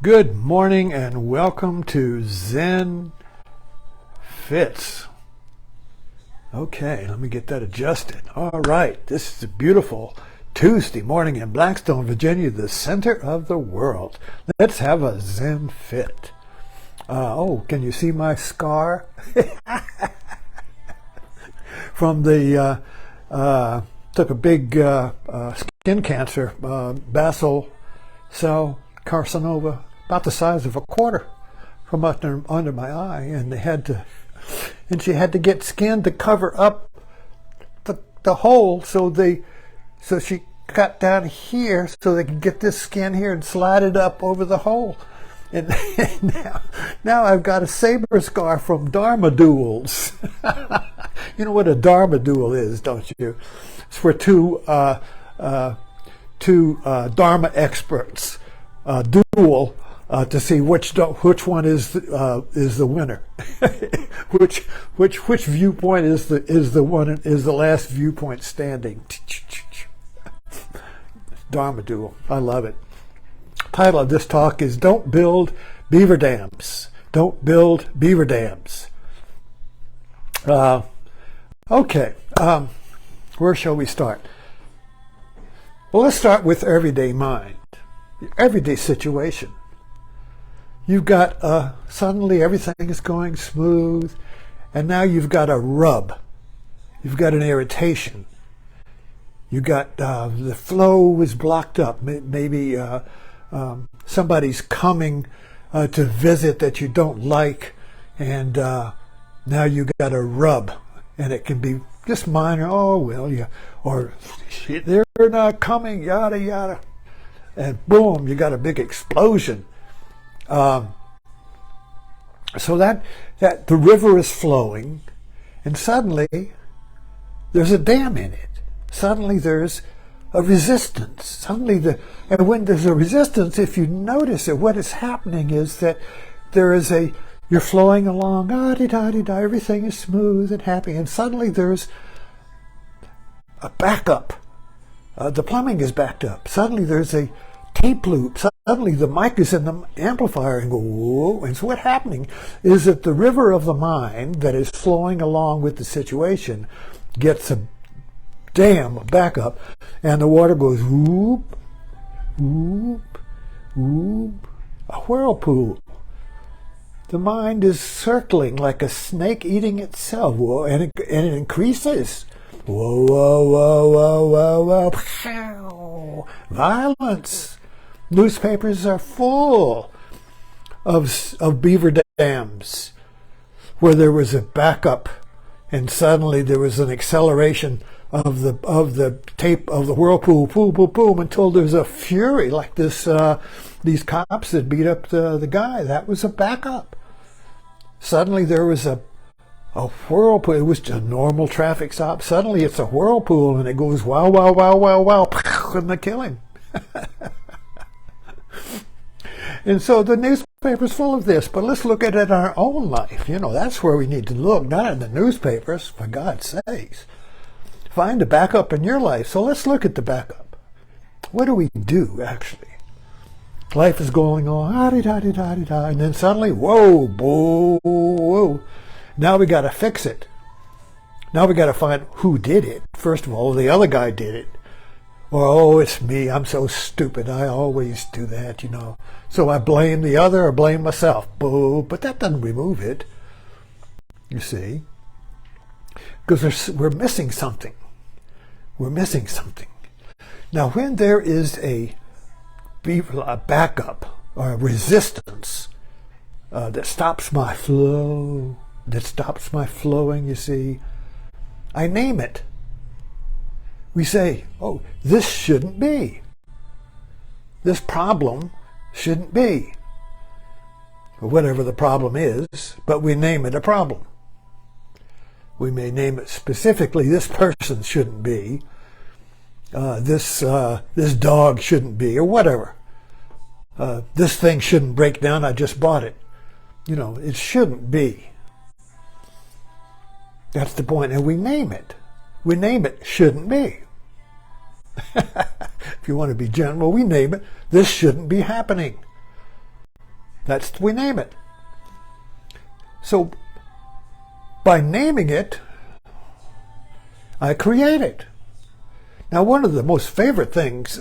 Good morning and welcome to Zen Fits. Okay, let me get that adjusted. All right, this is a beautiful Tuesday morning in Blackstone, Virginia, the center of the world. Let's have a Zen Fit. Oh, can you see my scar? From the, took a big skin cancer, basal cell carcinoma, about the size of a quarter from under my eye, and she had to get skin to cover up the hole, so she cut down here so they could get this skin here and slide it up over the hole. And now I've got a saber scar from Dharma duels. You know what a Dharma duel is, don't you? It's for two Dharma experts duel to see which one is the winner. which viewpoint is the last viewpoint standing. Dharma duel. I love it. Title of this talk is Don't Build Beaver Dams. Don't build beaver dams. Okay, where shall we start? Well, let's start with everyday mind, everyday situation. You've got suddenly everything is going smooth, and now you've got a rub. You've got an irritation. You got the flow is blocked up. Maybe somebody's coming to visit that you don't like, and now you got a rub, and it can be just minor. Oh well, yeah, or they're not coming, yada yada, and boom, you got a big explosion. So that the river is flowing, and suddenly there's a dam in it. Suddenly there's a resistance. And when there's a resistance, if you notice it, what is happening is that you're flowing along, everything is smooth and happy, and suddenly there's a backup. The plumbing is backed up. Suddenly there's a tape loop. Suddenly the mic is in the amplifier and go, whoa. And so what's happening is that the river of the mind that is flowing along with the situation gets a dam, a backup, and the water goes whoop, whoop, whoop, a whirlpool. The mind is circling like a snake eating itself, whoa, and it increases. Whoa, whoa, whoa, whoa, whoa, whoa. Violence. Newspapers are full of beaver dams where there was a backup, and suddenly there was an acceleration of the tape of the whirlpool, boom, boom, boom, until there's a fury like this. These cops that beat up the guy, that was a backup. Suddenly there was a whirlpool. It was a normal traffic stop. Suddenly it's a whirlpool, and it goes wow, wow, wow, wow, wow, and they kill him. And so the newspaper's full of this, but let's look at it in our own life. You know, that's where we need to look, not in the newspapers, for God's sakes. Find a backup in your life. So let's look at the backup. What do we do, actually? Life is going on, and then suddenly, whoa, whoa, whoa. Now we got to fix it. Now we got to find who did it. First of all, the other guy did it. Or, oh, it's me. I'm so stupid. I always do that, you know. So I blame the other or blame myself. Boo. But that doesn't remove it. You see? Because we're missing something. We're missing something. Now, when there is a backup or a resistance that stops my flow, that stops my flowing, you see, I name it. We say, oh, this shouldn't be. This problem shouldn't be. Or whatever the problem is, but we name it a problem. We may name it specifically, this person shouldn't be, this dog shouldn't be, or whatever. This thing shouldn't break down, I just bought it. You know, it shouldn't be. That's the point, and we name it. We name it shouldn't be. If you want to be general, we name it, this shouldn't be happening. We name it. So by naming it, I create it. Now, one of the most favorite things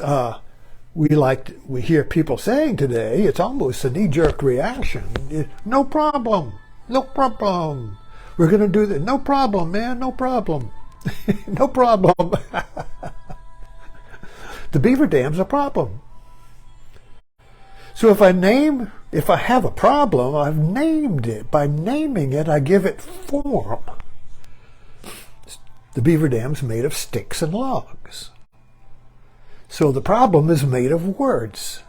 we hear people saying today, it's almost a knee-jerk reaction. No problem. No problem. We're going to do that. No problem, man. No problem. No problem. The Beaver Dam's a problem. So if I have a problem, I've named it. By naming it, I give it form. The Beaver Dam's made of sticks and logs. So the problem is made of words.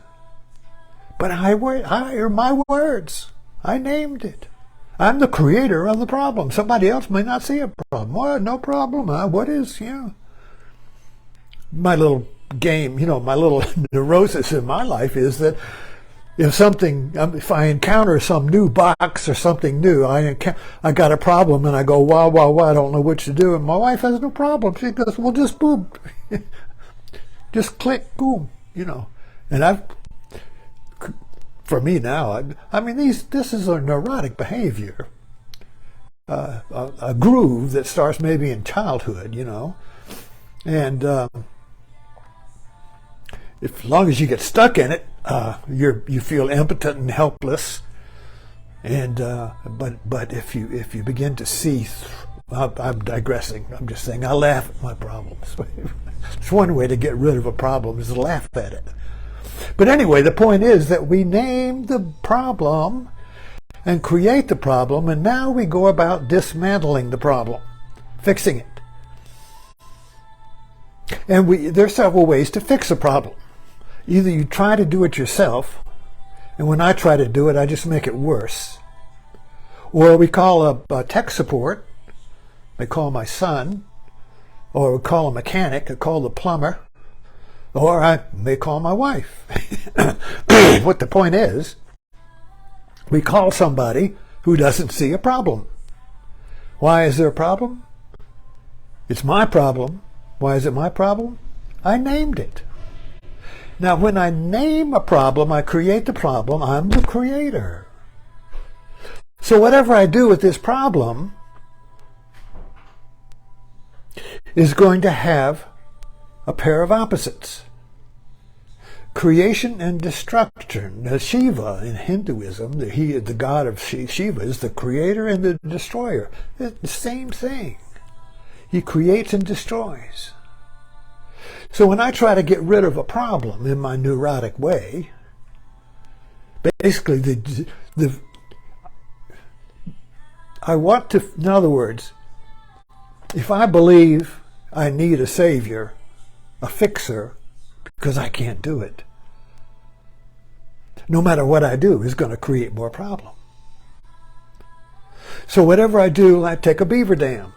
But I are my words. I named it. I'm the creator of the problem. Somebody else may not see a problem. What? No problem. What is, my little game, my little neurosis in my life is that if I encounter some new box or something new, I got a problem and I go, wow, I don't know what to do. And my wife has no problem. She goes, well, just boom. Just click, boom, And for me now, this is a neurotic behavior. A groove that starts maybe in childhood, And as long as you get stuck in it, you feel impotent and helpless. And but if you begin to see, I'm digressing. I'm just saying I laugh at my problems. It's one way to get rid of a problem is to laugh at it. But anyway, the point is that we name the problem and create the problem, and now we go about dismantling the problem, fixing it. And there's several ways to fix a problem. Either you try to do it yourself, and when I try to do it, I just make it worse. Or we call a tech support. I call my son, or we call a mechanic, I call the plumber, or I may call my wife. What the point is, we call somebody who doesn't see a problem. Why is there a problem? It's my problem. Why is it my problem? I named it. Now, when I name a problem, I create the problem. I'm the creator. So whatever I do with this problem is going to have a pair of opposites. Creation and destruction. Now, Shiva in Hinduism, the god of Shiva, is the creator and the destroyer. It's the same thing. He creates and destroys. So when I try to get rid of a problem in my neurotic way, basically I want to, in other words, if I believe I need a savior, a fixer, because I can't do it, no matter what I do is going to create more problem. So whatever I do, I take a beaver dam.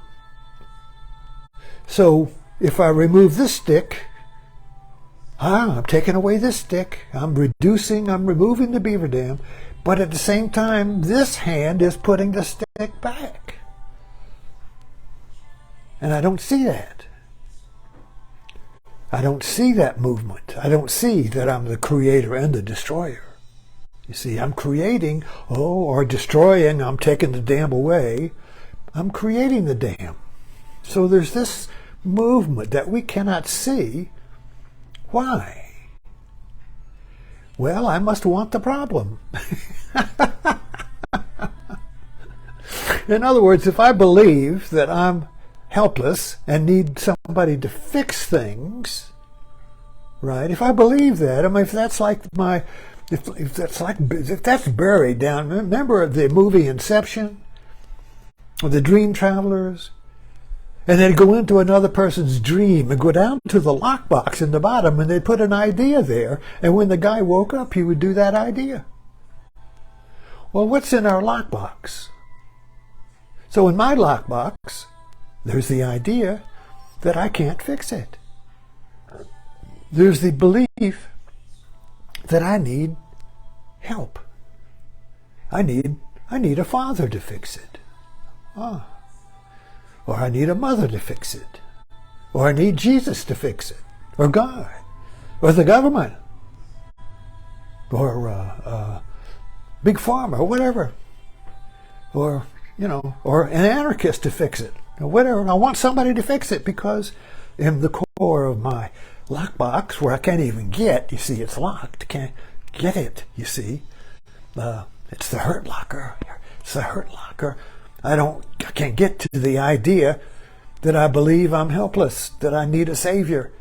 So if I remove this stick, I'm taking away this stick. I'm removing the beaver dam, but at the same time, this hand is putting the stick back. And I don't see that. I don't see that movement. I don't see that I'm the creator and the destroyer. You see, I'm creating, or destroying, I'm taking the dam away. I'm creating the dam. So there's this movement that we cannot see. Why? Well, I must want the problem. In other words, if I believe that I'm helpless and need somebody to fix things, right? If I believe that, if that's like if that's buried down. Remember the movie Inception, or the Dream Travelers? And they'd go into another person's dream and go down to the lockbox in the bottom, and they'd put an idea there. And when the guy woke up, he would do that idea. Well, what's in our lockbox? So in my lockbox, there's the idea that I can't fix it. There's the belief that I need help. I need a father to fix it. Or I need a mother to fix it. Or I need Jesus to fix it. Or God. Or the government. Or big pharma or whatever, or or an anarchist to fix it or whatever. And I want somebody to fix it because in the core of my lockbox, where I can't even get, you see, it's locked. Can't get it. You see, it's the hurt locker. It's the hurt locker. I can't get to the idea that I believe I'm helpless, that I need a savior.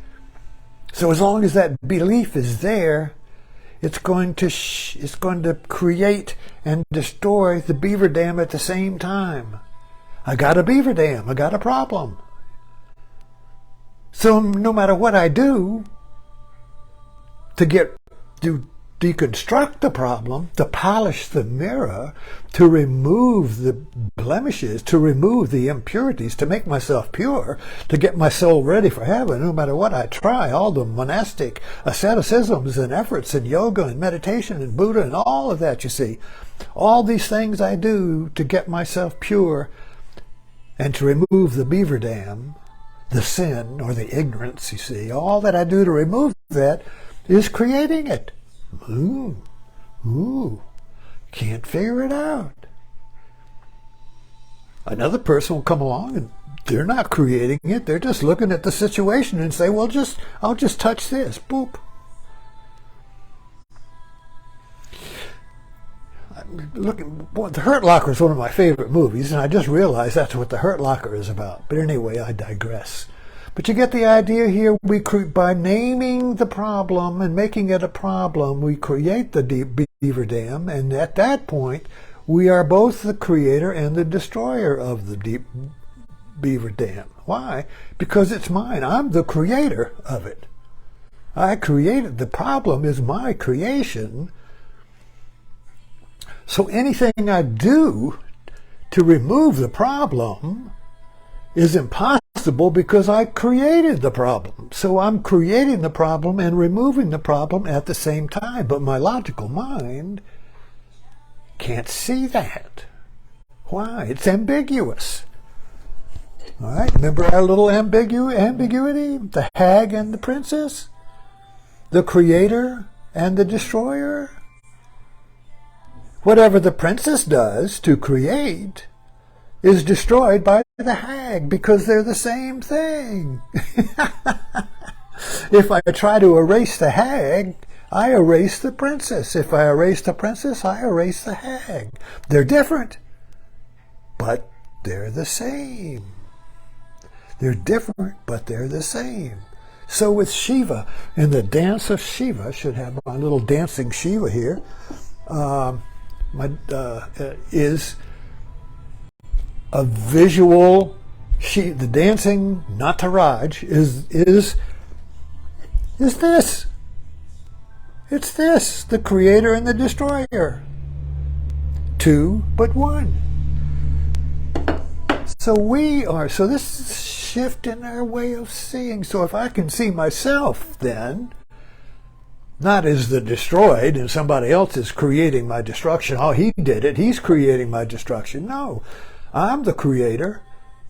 So as long as that belief is there, it's going to create and destroy the beaver dam at the same time. I got a beaver dam. I got a problem. So no matter what I do to deconstruct the problem, to polish the mirror, to remove the blemishes, to remove the impurities, to make myself pure, to get my soul ready for heaven, no matter what I try, all the monastic asceticisms and efforts and yoga and meditation and Buddha and all of that, you see, all these things I do to get myself pure and to remove the beaver dam, the sin or the ignorance, you see, all that I do to remove that is creating it. Can't figure it out. Another person will come along and they're not creating it. They're just looking at the situation and say, well, I'll just touch this. Boop. The Hurt Locker is one of my favorite movies, and I just realized that's what the Hurt Locker is about. But anyway, I digress. But you get the idea here. By naming the problem and making it a problem, we create the beaver dam, and at that point, we are both the creator and the destroyer of the deep beaver dam. Why? Because it's mine. I'm the creator of it. I created. The problem is my creation. So anything I do to remove the problem is impossible because I created the problem. So I'm creating the problem and removing the problem at the same time. But my logical mind can't see that. Why? It's ambiguous. All right, remember our little ambiguity? The hag and the princess? The creator and the destroyer? Whatever the princess does to create is destroyed by the hag because they're the same thing. If I try to erase the hag, I erase the princess. If I erase the princess, I erase the hag. They're different, but they're the same. They're different, but they're the same. So with Shiva, in the dance of Shiva, I should have my little dancing Shiva here, is a visual. The dancing Nataraj is this. It's this, the creator and the destroyer. Two, but one. So this is a shift in our way of seeing. So if I can see myself then, not as the destroyed and somebody else is creating my destruction. Oh, he did it. He's creating my destruction. No, I'm the creator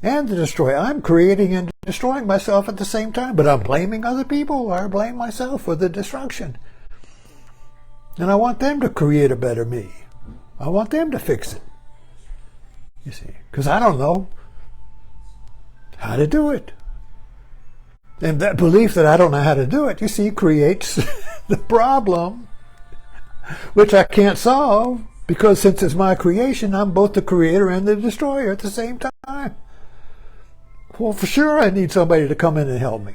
and the destroyer. I'm creating and destroying myself at the same time, but I'm blaming other people or I blame myself for the destruction. And I want them to create a better me. I want them to fix it. You see, because I don't know how to do it. And that belief that I don't know how to do it, you see, creates the problem, which I can't solve, because since it's my creation, I'm both the creator and the destroyer at the same time. Well, for sure I need somebody to come in and help me.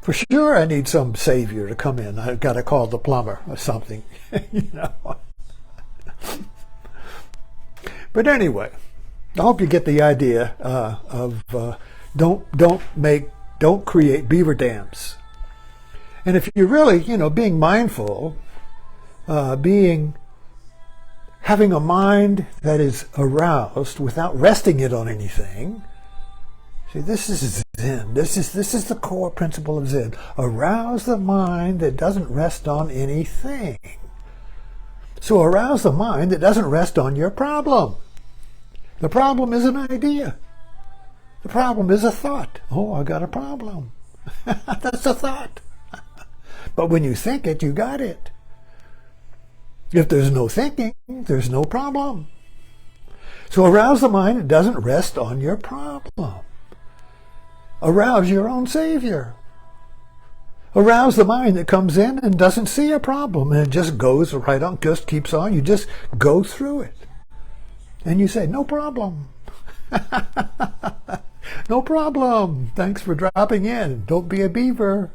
For sure I need some savior to come in. I've got to call the plumber or something. But anyway, I hope you get the idea of don't create beaver dams. And if you're really, being mindful, having a mind that is aroused without resting it on anything. See, this is Zen. This is the core principle of Zen. Arouse the mind that doesn't rest on anything. So arouse the mind that doesn't rest on your problem. The problem is an idea. The problem is a thought. Oh, I got a problem. That's a thought. But when you think it, you got it. If there's no thinking, there's no problem. So arouse the mind that doesn't rest on your problem. Arouse your own Savior. Arouse the mind that comes in and doesn't see a problem and it just goes right on, just keeps on. You just go through it. And you say, no problem. No problem. Thanks for dropping in. Don't be a beaver.